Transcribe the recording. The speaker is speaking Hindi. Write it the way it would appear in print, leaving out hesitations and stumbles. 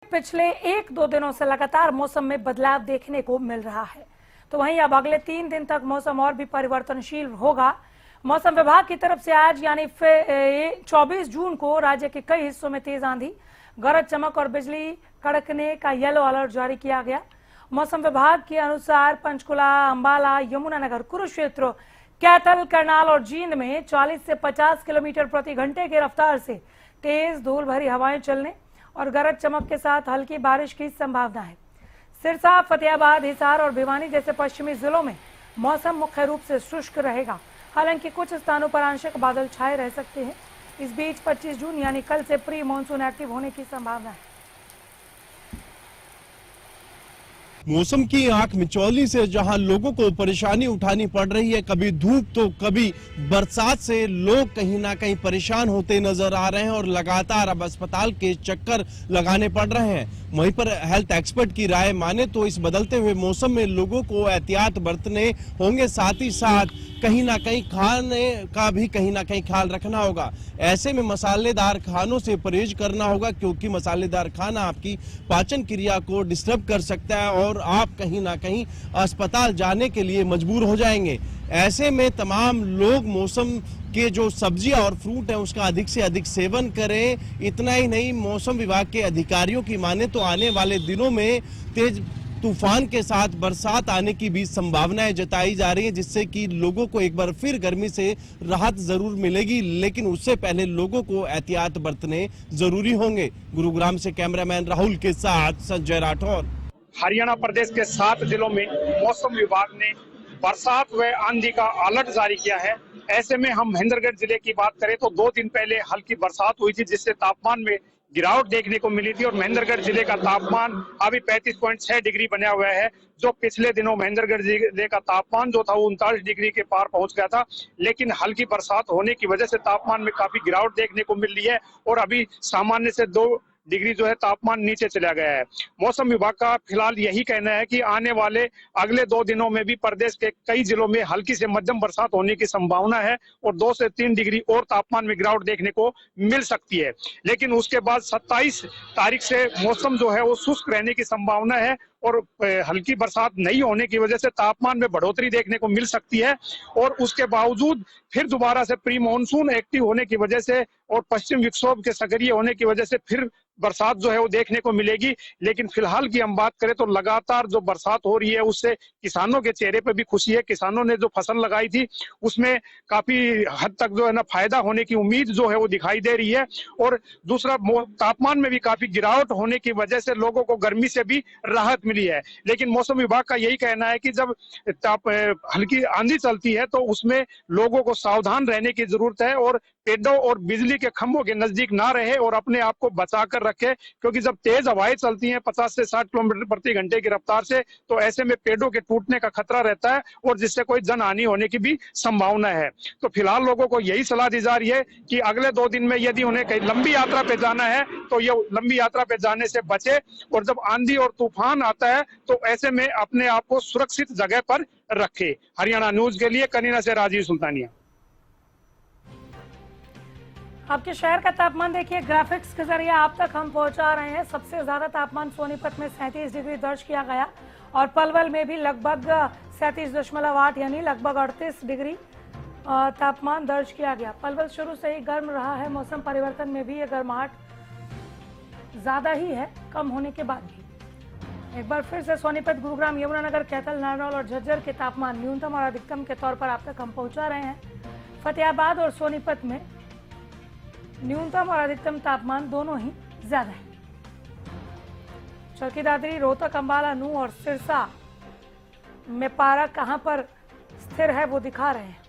पिछले 1-2 दिनों से लगातार मौसम में बदलाव देखने को मिल रहा है, तो वहीं अब अगले 3 दिन तक मौसम और भी परिवर्तनशील होगा। मौसम विभाग की तरफ से आज यानी 24 जून को राज्य के कई हिस्सों में तेज आंधी, गरज चमक और बिजली कड़कने का येलो अलर्ट जारी किया गया। मौसम विभाग के अनुसार पंचकुला, अंबाला, यमुनानगर, कुरुक्षेत्र, कैथल, करनाल और जींद में 40 से 50 किलोमीटर प्रति घंटे की रफ्तार से तेज धूल भरी हवाएं चलने और गरज चमक के साथ हल्की बारिश की संभावना है। सिरसा, फतेहाबाद, हिसार और भिवानी जैसे पश्चिमी जिलों में मौसम मुख्य रूप से शुष्क रहेगा, हालांकि कुछ स्थानों पर आंशिक बादल छाए रह सकते हैं। इस बीच 25 जून यानी कल से प्री मानसून एक्टिव होने की संभावना है। मौसम की आंख मिचौली से जहां लोगों को परेशानी उठानी पड़ रही है, कभी धूप तो कभी बरसात से लोग कहीं ना कहीं परेशान होते नजर आ रहे हैं और लगातार अब अस्पताल के चक्कर लगाने पड़ रहे हैं। वहीं पर हेल्थ एक्सपर्ट की राय माने तो इस बदलते हुए मौसम में लोगों को एहतियात बरतने होंगे, साथ ही साथ कहीं ना कहीं खाने का भी कहीं ना कहीं ख्याल रखना होगा। ऐसे में मसालेदार खानों से परहेज करना होगा, क्योंकि मसालेदार खाना आपकी पाचन क्रिया को डिस्टर्ब कर सकता है और आप कहीं ना कहीं अस्पताल जाने के लिए मजबूर हो जाएंगे। ऐसे में तमाम लोग मौसम के जो सब्जियां और फ्रूट हैं उसका अधिक से अधिक सेवन करें। इतना ही नहीं, मौसम विभाग के अधिकारियों की माने तो आने वाले दिनों में तेज तूफान के साथ बरसात आने की भी संभावनाएं जताई जा रही है, जिससे कि लोगों को एक बार फिर गर्मी से राहत जरूर मिलेगी, लेकिन उससे पहले लोगों को एहतियात बरतने जरूरी होंगे। गुरुग्राम से कैमरामैन राहुल के साथ संजय राठौर। हरियाणा प्रदेश के 7 जिलों में मौसम विभाग ने बरसात व आंधी का अलर्ट जारी किया है। ऐसे में हम महेंद्रगढ़ जिले की बात करें तो 2 दिन पहले हल्की बरसात हुई थी, जिससे तापमान में गिरावट देखने को मिली थी और महेंद्रगढ़ जिले का तापमान अभी 35.6 डिग्री बना हुआ है। जो पिछले दिनों महेंद्रगढ़ जिले का तापमान जो था वो 39 डिग्री के पार पहुंच गया था, लेकिन हल्की बरसात होने की वजह से तापमान में काफी गिरावट देखने को मिल रही है और अभी सामान्य से 2 डिग्री जो है तापमान नीचे चला गया है। मौसम विभाग का फिलहाल यही कहना है कि आने वाले अगले 2 दिनों में भी प्रदेश के कई जिलों में हल्की से मध्यम बरसात होने की संभावना है और 2 से 3 डिग्री और तापमान में गिरावट देखने को मिल सकती है। लेकिन उसके बाद 27 तारीख से मौसम जो है वो शुष्क रहने की संभावना है और हल्की बरसात नहीं होने की वजह से तापमान में बढ़ोतरी देखने को मिल सकती है और उसके बावजूद फिर दोबारा से प्री मानसून एक्टिव होने की वजह से और पश्चिम विक्षोभ के सक्रिय होने की वजह से फिर बरसात जो है वो देखने को मिलेगी। लेकिन फिलहाल की हम बात करें तो लगातार जो बरसात हो रही है उससे किसानों के चेहरे पे भी खुशी है। किसानों ने जो फसल लगाई थी उसमें काफी हद तक जो है ना फायदा होने की उम्मीद जो है वो दिखाई दे रही है और दूसरा तापमान में भी काफी गिरावट होने की वजह से लोगों को गर्मी से भी राहत मिली है। लेकिन मौसम विभाग का यही कहना है कि जब हल्की आंधी चलती है तो उसमें लोगों को सावधान रहने की जरूरत है और पेड़ों और बिजली के खंभों के नजदीक ना रहे और अपने आप को बचाकर रखे, क्योंकि जब तेज हवाएं चलती हैं 50 से 60 किलोमीटर प्रति घंटे की रफ्तार से, तो ऐसे में पेड़ों के टूटने का खतरा रहता है और जिससे कोई जन हानि होने की भी संभावना है। तो फिलहाल लोगों को यही सलाह दी जा रही है कि अगले 2 दिन में यदि उन्हें कहीं लंबी यात्रा पे जाना है तो ये लंबी यात्रा पे जाने से बचे और जब आंधी और तूफान आता है तो ऐसे में अपने आप को सुरक्षित जगह पर रखे। हरियाणा न्यूज के लिए कनीना से राजीव सुल्तानिया। आपके शहर का तापमान देखिए, ग्राफिक्स के जरिए आप तक हम पहुंचा रहे हैं। सबसे ज्यादा तापमान सोनीपत में 37 डिग्री दर्ज किया गया और पलवल में भी लगभग 37.8 यानी लगभग 38 डिग्री तापमान दर्ज किया गया। पलवल शुरू से ही गर्म रहा है। मौसम परिवर्तन में भी ये गर्माहट ज्यादा ही है, कम होने के बाद भी। एक बार फिर से सोनीपत, गुरुग्राम, यमुनानगर, कैथल, नारनौल और झज्जर के तापमान न्यूनतम और अधिकतम के तौर पर आप तक हम पहुंचा रहे हैं। फतेहाबाद और सोनीपत में न्यूनतम और अधिकतम तापमान दोनों ही ज्यादा है। चरखी-दादरी, रोहतक, अंबाला, नूंह और सिरसा में पारा कहां पर स्थिर है वो दिखा रहे हैं।